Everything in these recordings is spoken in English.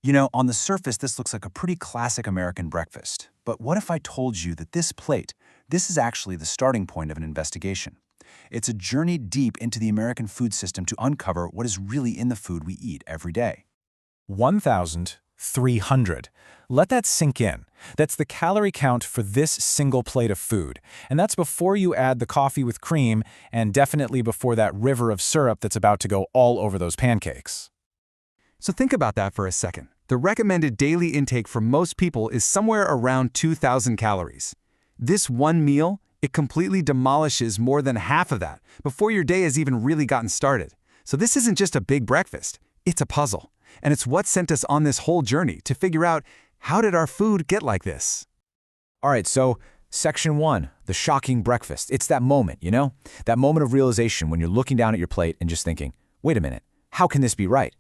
You know, on the surface, this looks like a pretty classic American breakfast. But what if I told you that this is actually the starting point of an investigation? It's a journey deep into the American food system to uncover what is really in the food we eat every day. 1,300. Let that sink in. That's the calorie count for this single plate of food. And that's before you add the coffee with cream and definitely before that river of syrup that's about to go all over those pancakes. So think about that for a second. The recommended daily intake for most people is somewhere around 2,000 calories. This one meal, it completely demolishes more than half of that before your day has even really gotten started. So this isn't just a big breakfast, it's a puzzle. And it's what sent us on this whole journey to figure out, how did our food get like this? All right, so Section 1, the shocking breakfast. It's that moment, you know? That moment of realization when you're looking down at your plate and just thinking, wait a minute, how can this be right?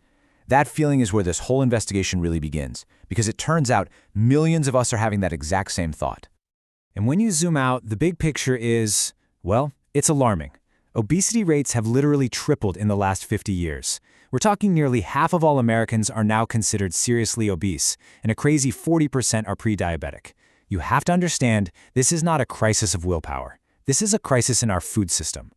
That feeling is where this whole investigation really begins, because it turns out millions of us are having that exact same thought. And when you zoom out, the big picture is, well, it's alarming. Obesity rates have literally tripled in the last 50 years. We're talking nearly half of all Americans are now considered seriously obese, and a crazy 40% are pre-diabetic. You have to understand, this is not a crisis of willpower. This is a crisis in our food system.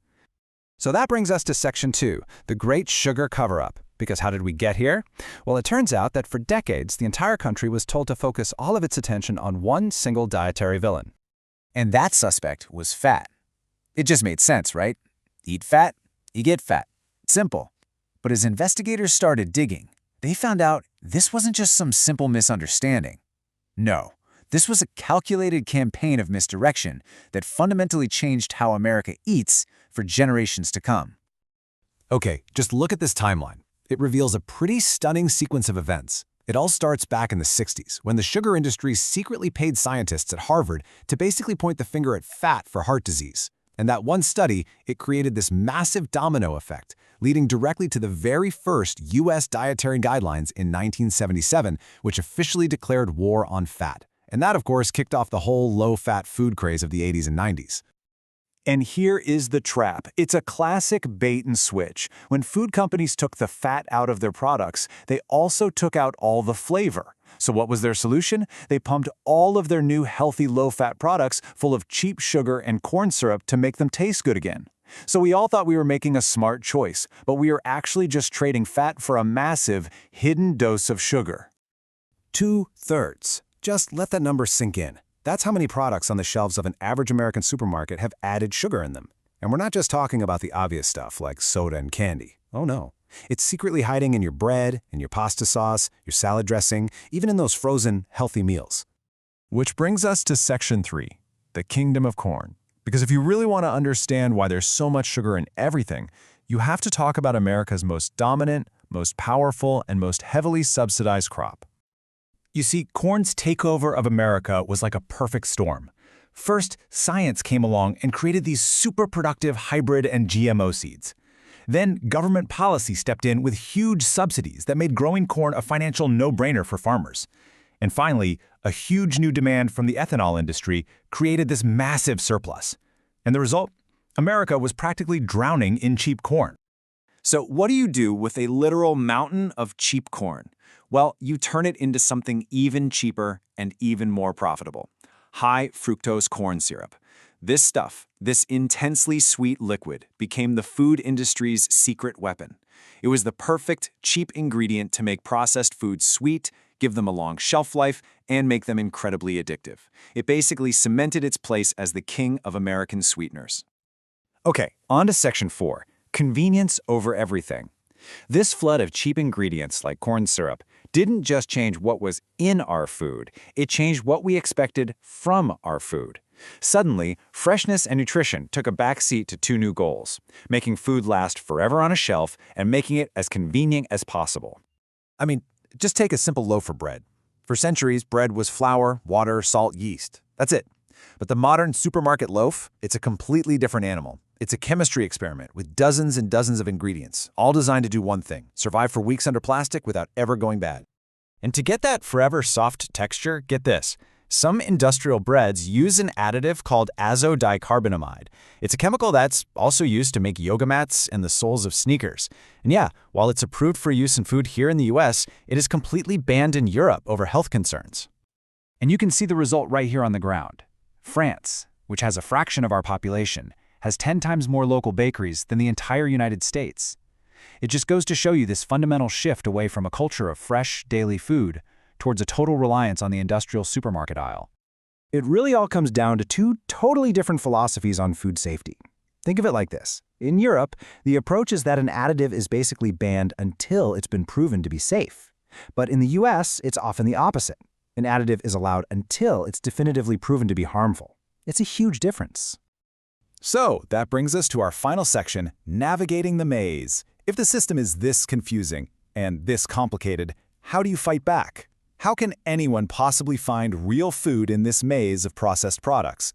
So that brings us to Section 2, the Great Sugar Cover-Up. Because how did we get here? Well, it turns out that for decades, the entire country was told to focus all of its attention on one single dietary villain. And that suspect was fat. It just made sense, right? Eat fat, you get fat. Simple. But as investigators started digging, they found out this wasn't just some simple misunderstanding. No, this was a calculated campaign of misdirection that fundamentally changed how America eats for generations to come. Okay, just look at this timeline. It reveals a pretty stunning sequence of events. It all starts back in the 60s, when the sugar industry secretly paid scientists at Harvard to basically point the finger at fat for heart disease. And that one study, it created this massive domino effect, leading directly to the very first U.S. dietary guidelines in 1977, which officially declared war on fat. And that, of course, kicked off the whole low-fat food craze of the 80s and 90s. And here is the trap. It's a classic bait and switch. When food companies took the fat out of their products, they also took out all the flavor. So what was their solution? They pumped all of their new healthy low-fat products full of cheap sugar and corn syrup to make them taste good again. So we all thought we were making a smart choice, but we are actually just trading fat for a massive, hidden dose of sugar. 2/3. Just let that number sink in. That's how many products on the shelves of an average American supermarket have added sugar in them. And we're not just talking about the obvious stuff like soda and candy. Oh no. It's secretly hiding in your bread, in your pasta sauce, your salad dressing, even in those frozen, healthy meals. Which brings us to Section 3, the kingdom of corn. Because if you really want to understand why there's so much sugar in everything, you have to talk about America's most dominant, most powerful, and most heavily subsidized crop. You see, corn's takeover of America was like a perfect storm. First, science came along and created these super productive hybrid and GMO seeds. Then, government policy stepped in with huge subsidies that made growing corn a financial no-brainer for farmers. And finally, a huge new demand from the ethanol industry created this massive surplus. And the result? America was practically drowning in cheap corn. So what do you do with a literal mountain of cheap corn? Well, you turn it into something even cheaper and even more profitable. High-fructose corn syrup. This stuff, this intensely sweet liquid, became the food industry's secret weapon. It was the perfect, cheap ingredient to make processed foods sweet, give them a long shelf life, and make them incredibly addictive. It basically cemented its place as the king of American sweeteners. Okay, on to Section 4. Convenience over everything. This flood of cheap ingredients like corn syrup didn't just change what was in our food, it changed what we expected from our food. Suddenly, freshness and nutrition took a backseat to two new goals: making food last forever on a shelf and making it as convenient as possible. I mean, just take a simple loaf of bread. For centuries, bread was flour, water, salt, yeast. That's it. But the modern supermarket loaf, it's a completely different animal. It's a chemistry experiment with dozens and dozens of ingredients, all designed to do one thing: survive for weeks under plastic without ever going bad. And to get that forever soft texture, get this. Some industrial breads use an additive called azodicarbonamide. It's a chemical that's also used to make yoga mats and the soles of sneakers. And yeah, while it's approved for use in food here in the US, it is completely banned in Europe over health concerns. And you can see the result right here on the ground. France, which has a fraction of our population, has 10 times more local bakeries than the entire United States. It just goes to show you this fundamental shift away from a culture of fresh, daily food towards a total reliance on the industrial supermarket aisle. It really all comes down to two totally different philosophies on food safety. Think of it like this. In Europe, the approach is that an additive is basically banned until it's been proven to be safe. But in the US, it's often the opposite. An additive is allowed until it's definitively proven to be harmful. It's a huge difference. So, that brings us to our final section, navigating the maze. If the system is this confusing and this complicated, how do you fight back? How can anyone possibly find real food in this maze of processed products?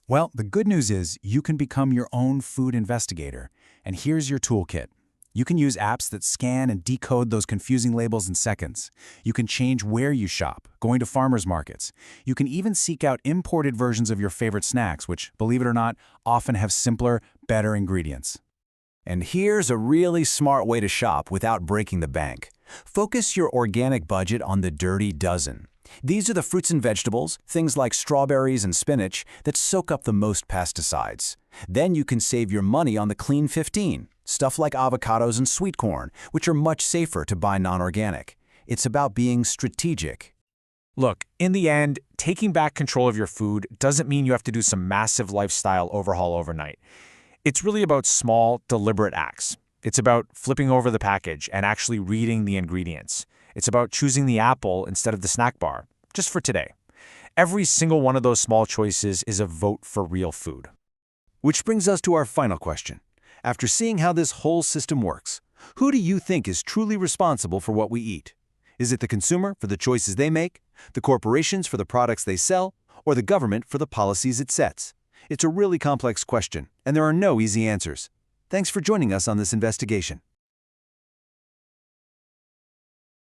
Well, the good news is you can become your own food investigator. And here's your toolkit. You can use apps that scan and decode those confusing labels in seconds. You can change where you shop, going to farmers markets. You can even seek out imported versions of your favorite snacks, which, believe it or not, often have simpler, better ingredients. And here's a really smart way to shop without breaking the bank. Focus your organic budget on the dirty dozen. These are the fruits and vegetables, things like strawberries and spinach, that soak up the most pesticides. Then you can save your money on the clean 15, stuff like avocados and sweet corn, which are much safer to buy non-organic. It's about being strategic. Look, in the end, taking back control of your food doesn't mean you have to do some massive lifestyle overhaul overnight. It's really about small, deliberate acts. It's about flipping over the package and actually reading the ingredients. It's about choosing the apple instead of the snack bar, just for today. Every single one of those small choices is a vote for real food. Which brings us to our final question. After seeing how this whole system works, who do you think is truly responsible for what we eat? Is it the consumer for the choices they make, the corporations for the products they sell, or the government for the policies it sets? It's a really complex question, and there are no easy answers. Thanks for joining us on this investigation.